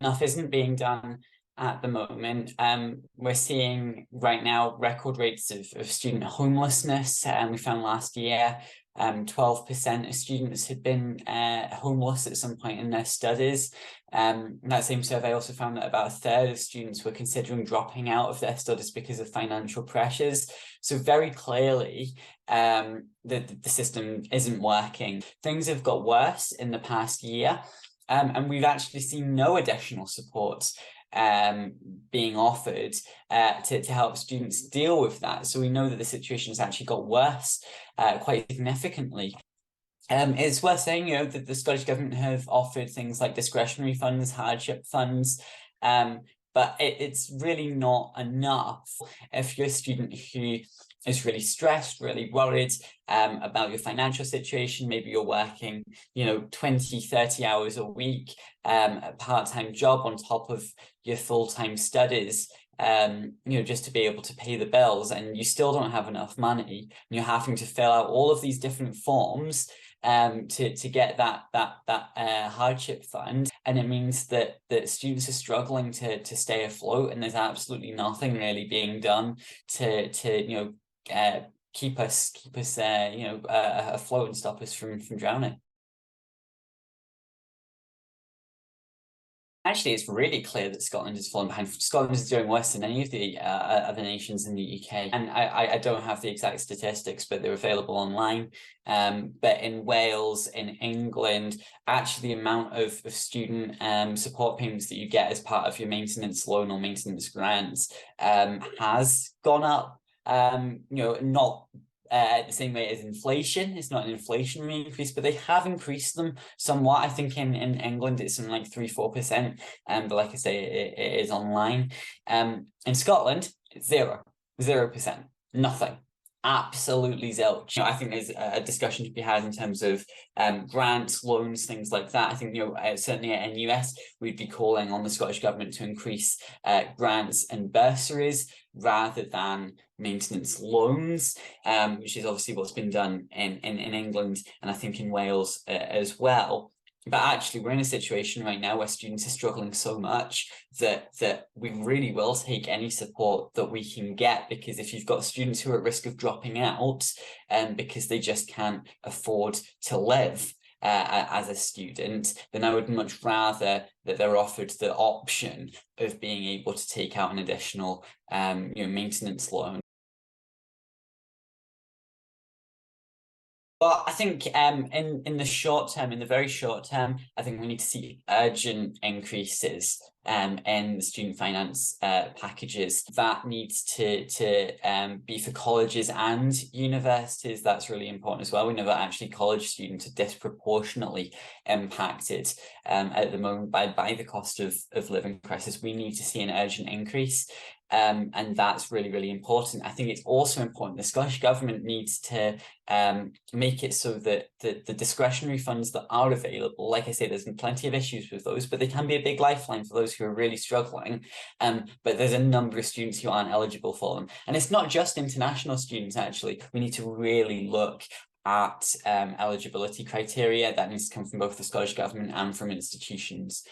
enough isn't being done at the moment. We're seeing right now record rates of student homelessness. We found last year 12% of students had been homeless at some point in their studies. That same survey also found that about a third of students were considering dropping out of their studies because of financial pressures. So very clearly, the system isn't working. Things have got worse in the past year. And we've actually seen no additional support being offered to help students deal with that. So we know that the situation has actually got worse quite significantly. It's worth saying, that the Scottish Government have offered things like discretionary funds, hardship funds, but it's really not enough. If you're a student who is really stressed, really worried about your financial situation, maybe you're working, 20, 30 hours a week, a part-time job on top of your full-time studies, just to be able to pay the bills, and you still don't have enough money, and you're having to fill out all of these different forms to get that hardship fund, and it means that students are struggling to stay afloat, and there's absolutely nothing really being done to keep us afloat and stop us from drowning. Actually, it's really clear that Scotland has fallen behind. Scotland is doing worse than any of the other nations in the UK. And I don't have the exact statistics, but they're available online. But in Wales, in England, actually the amount of student support payments that you get as part of your maintenance loan or maintenance grants has gone up. Not the same way as inflation. It's not an inflationary increase, but they have increased them somewhat. I think in England it's something like 3-4%, but like I say, it is online. In Scotland, it's 0%, nothing. Absolutely zilch. I think there's a discussion to be had in terms of grants, loans, things like that. I think certainly at NUS we'd be calling on the Scottish Government to increase grants and bursaries rather than maintenance loans, which is obviously what's been done in England and I think in Wales as well. But actually, we're in a situation right now where students are struggling so much that we really will take any support that we can get, because if you've got students who are at risk of dropping out because they just can't afford to live as a student, then I would much rather that they're offered the option of being able to take out an additional maintenance loan. Well, I think in the short term, in the very short term, I think we need to see urgent increases in the student finance packages. That needs to be for colleges and universities. That's really important as well. We know that actually college students are disproportionately impacted at the moment by the cost of living crisis. We need to see an urgent increase. And that's really, really important. I think it's also important the Scottish Government needs to make it so that the discretionary funds that are available, like I say, there's been plenty of issues with those, but they can be a big lifeline for those who are really struggling. But there's a number of students who aren't eligible for them. And it's not just international students, actually. We need to really look at eligibility criteria that needs to come from both the Scottish Government and from institutions.